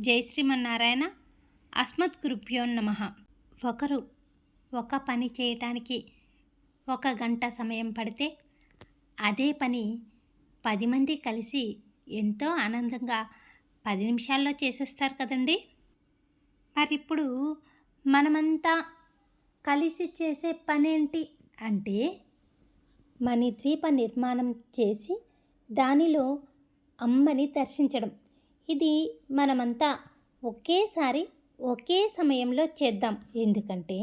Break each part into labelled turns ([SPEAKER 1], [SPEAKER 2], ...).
[SPEAKER 1] జై శ్రీమన్నారాయణ. అస్మద్గురుభ్యో నమః. ఒకరు ఒక పని చేయటానికి 1 గంట సమయం పడితే అదే పని 10 మంది కలిసి ఎంతో ఆనందంగా 10 నిమిషాల్లో చేసేస్తారు కదండి. మరిప్పుడు మనమంతా కలిసి చేసే పనేంటి అంటే మణిద్వీప నిర్మాణం చేసి దానిలో అమ్మని దర్శించడం. ఇది మనమంతా ఒకేసారి ఒకే సమయంలో చేద్దాం. ఎందుకంటే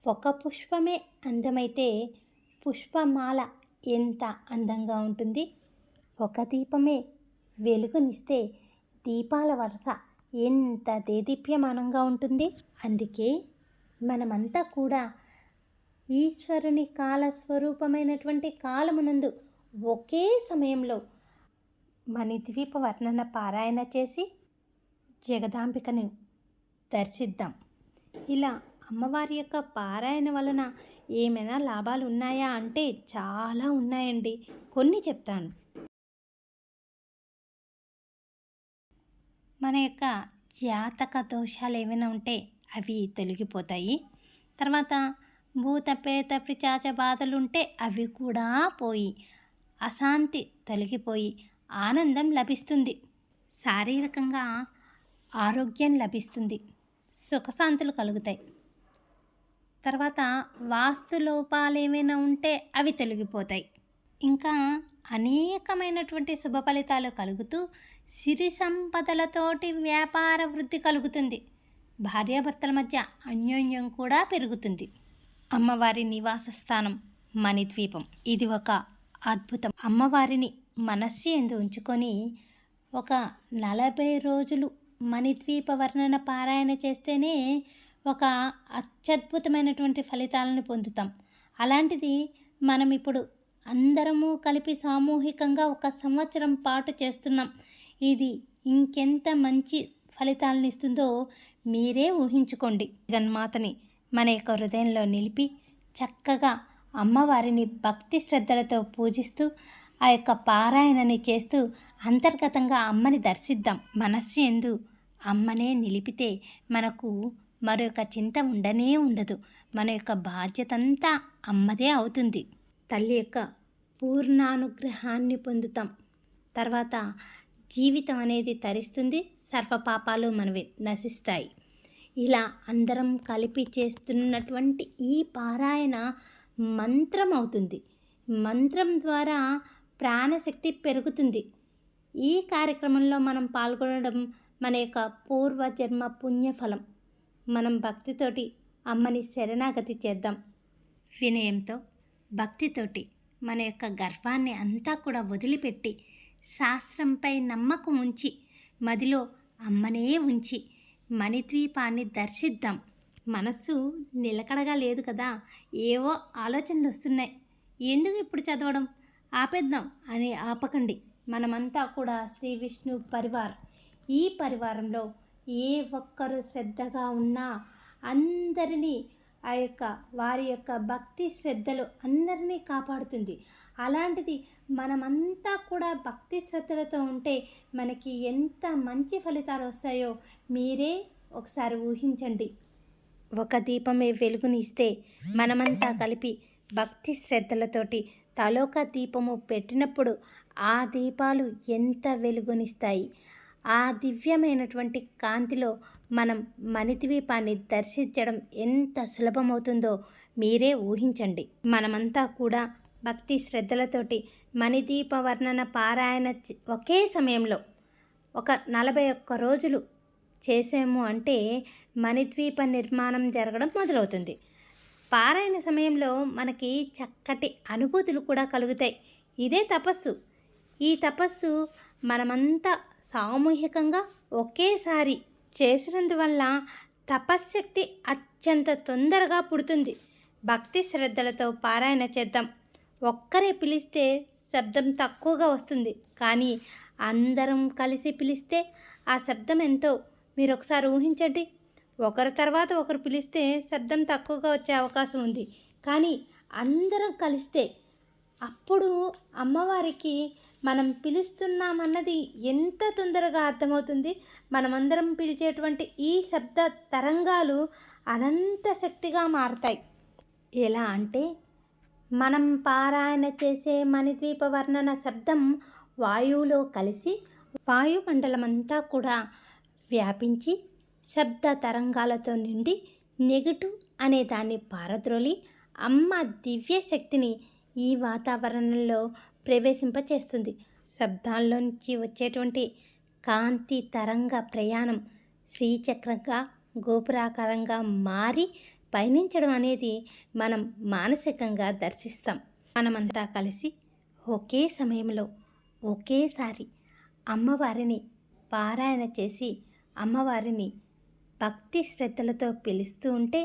[SPEAKER 1] ఒక పుష్పమే అందమైతే పుష్పమాల ఎంత అందంగా ఉంటుంది. ఒక దీపమే వెలుగునిస్తే దీపాల వరుస ఎంత దేదీప్యమానంగా ఉంటుంది. అందుకే మనమంతా కూడా ఈశ్వరుని కాలస్వరూపమైనటువంటి కాలమునందు ఒకే సమయంలో మణిద్వీప వర్ణన పారాయణ చేసి జగదాంబికను దర్శిద్దాం. ఇలా అమ్మవారి యొక్క పారాయణ వలన ఏమైనా లాభాలు ఉన్నాయా అంటే చాలా ఉన్నాయండి. కొన్ని చెప్తాను. మన యొక్క జాతక దోషాలు ఏమైనా ఉంటే అవి తొలగిపోతాయి. తర్వాత భూత ప్రేత పిశాచ బాధలుంటే అవి కూడా పోయి అశాంతి తొలగిపోయి ఆనందం లభిస్తుంది. శారీరకంగా ఆరోగ్యం లభిస్తుంది. సుఖశాంతులు కలుగుతాయి. తర్వాత వాస్తు లోపాలు ఏమైనా ఉంటే అవి తొలగిపోతాయి. ఇంకా అనేకమైనటువంటి శుభ ఫలితాలు కలుగుతూ సిరి సంపదలతోటి వ్యాపార వృద్ధి కలుగుతుంది. భార్యాభర్తల మధ్య అన్యోన్యం కూడా పెరుగుతుంది. అమ్మవారి నివాస స్థానం మణిద్వీపం. ఇది ఒక అద్భుతం. అమ్మవారిని మనస్సు యందు ఉంచుకొని ఒక 40 రోజులు మణిద్వీప వర్ణన పారాయణ చేస్తేనే ఒక అత్యద్భుతమైనటువంటి ఫలితాలను పొందుతాం. అలాంటిది మనం ఇప్పుడు అందరము కలిపి సామూహికంగా 1 సంవత్సరం పాటు చేస్తున్నాం. ఇది ఇంకెంత మంచి ఫలితాలను ఇస్తుందో మీరే ఊహించుకోండి. జగన్మాతని మన యొక్క హృదయంలో నిలిపి చక్కగా అమ్మవారిని భక్తి శ్రద్ధలతో పూజిస్తూ ఆ యొక్క పారాయణని చేస్తూ అంతర్గతంగా అమ్మని దర్శిద్దాం. మనస్సు యందు అమ్మనే నిలిపితే మనకు మరొక చింత ఉండనే ఉండదు. మన యొక్క బాధ్యత అంతా అమ్మదే అవుతుంది. తల్లి యొక్క పూర్ణానుగ్రహాన్ని పొందుతాం. తర్వాత జీవితం అనేది తరిస్తుంది. సర్వపాపాలు మనవి నశిస్తాయి. ఇలా అందరం కలిపి చేస్తున్నటువంటి ఈ పారాయణ మంత్రం అవుతుంది. మంత్రం ద్వారా ప్రాణశక్తి పెరుగుతుంది. ఈ కార్యక్రమంలో మనం పాల్గొనడం మన యొక్క పూర్వజన్మ పుణ్యఫలం. మనం భక్తితోటి అమ్మని శరణాగతి చేద్దాం. వినయంతో భక్తితోటి మన యొక్క గర్వాన్ని అంతా కూడా వదిలిపెట్టి శాస్త్రంపై నమ్మకం ఉంచి మదిలో అమ్మనే ఉంచి మణిద్వీపాన్ని దర్శిద్దాం. మనస్సు నిలకడగా లేదు కదా, ఏవో ఆలోచనలు వస్తున్నాయి. ఎందుకు ఇప్పుడు చదవడం, ఆపేద్దాం అని ఆపకండి. మనమంతా కూడా శ్రీ విష్ణు పరివార్. ఈ పరివారంలో ఏ ఒక్కరు శ్రద్ధగా ఉన్నా అందరినీ ఆ యొక్క వారి యొక్క భక్తి శ్రద్ధలు అందరినీ కాపాడుతుంది. అలాంటిది మనమంతా కూడా భక్తి శ్రద్ధలతో ఉంటే మనకి ఎంత మంచి ఫలితాలు వస్తాయో మీరే ఒకసారి ఊహించండి. ఒక దీపమే వెలుగునిస్తే మనమంతా కలిపి భక్తి శ్రద్ధలతోటి తలోక దీపము పెట్టినప్పుడు ఆ దీపాలు ఎంత వెలుగునిస్తాయి. ఆ దివ్యమైనటువంటి కాంతిలో మనం మణిద్వీపాన్ని దర్శించడం ఎంత సులభమవుతుందో మీరే ఊహించండి. మనమంతా కూడా భక్తి శ్రద్ధలతోటి మణిద్వీప వర్ణన పారాయణ ఒకే సమయంలో ఒక 41 రోజులు చేసాము అంటే మణిద్వీప నిర్మాణం జరగడం మొదలవుతుంది. పారాయణ సమయంలో మనకి చక్కటి అనుభూతులు కూడా కలుగుతాయి. ఇదే తపస్సు. ఈ తపస్సు మనమంతా సామూహికంగా ఒకేసారి చేసినందువల్ల తపశ్శక్తి అత్యంత తొందరగా పుడుతుంది. భక్తి శ్రద్ధలతో పారాయణ చేద్దాం. ఒక్కరే పిలిస్తే శబ్దం తక్కువగా వస్తుంది, కానీ అందరం కలిసి పిలిస్తే ఆ శబ్దం ఎంతో మీరు ఒకసారి ఊహించండి. ఒకరి తర్వాత ఒకరు పిలిస్తే శబ్దం తక్కువగా వచ్చే అవకాశం ఉంది, కానీ అందరం కలిస్తే అప్పుడు అమ్మవారికి మనం పిలుస్తున్నామన్నది ఎంత తొందరగా అర్థమవుతుంది. మనమందరం పిలిచేటువంటి ఈ శబ్ద తరంగాలు అనంత శక్తిగా మారతాయి. ఎలా అంటే మనం పారాయణ చేసే మణిద్వీప వర్ణన శబ్దం వాయువులో కలిసి వాయుమండలమంతా కూడా వ్యాపించి శబ్ద తరంగాలతో నిండి నెగటివ్ అనే దాన్ని పారద్రోలి అమ్మ దివ్య శక్తిని ఈ వాతావరణంలో ప్రవేశింపచేస్తుంది. శబ్దాల్లో నుంచి వచ్చేటువంటి కాంతి తరంగ ప్రయాణం శ్రీచక్రంగా గోపురాకారంగా మారి పయనించడం అనేది మనం మానసికంగా దర్శిస్తాం. మనమంతా కలిసి ఒకే సమయంలో ఒకేసారి అమ్మవారిని పారాయణ చేసి అమ్మవారిని భక్తి శ్రద్ధలతో పిలుస్తూ ఉంటే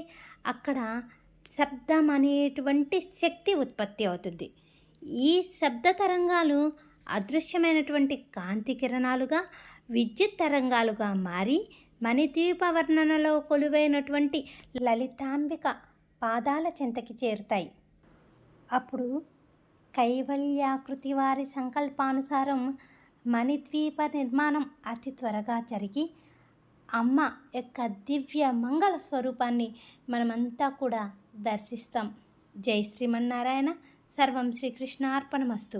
[SPEAKER 1] అక్కడ శబ్దం అనేటువంటి శక్తి ఉత్పత్తి అవుతుంది. ఈ శబ్ద తరంగాలు అదృశ్యమైనటువంటి కాంతి కిరణాలుగా విద్యుత్ తరంగాలుగా మారి మణిద్వీప వర్ణనలో కొలువైనటువంటి లలితాంబిక పాదాల చెంతకి చేరుతాయి. అప్పుడు కైవల్యాకృతి వారి సంకల్పానుసారం మణిద్వీప నిర్మాణం అతి త్వరగా జరిగి అమ్మ యొక్క దివ్య మంగళ స్వరూపాన్ని మనమంతా కూడా దర్శిస్తాం. జై శ్రీమన్నారాయణ. సర్వం శ్రీకృష్ణార్పణమస్తు.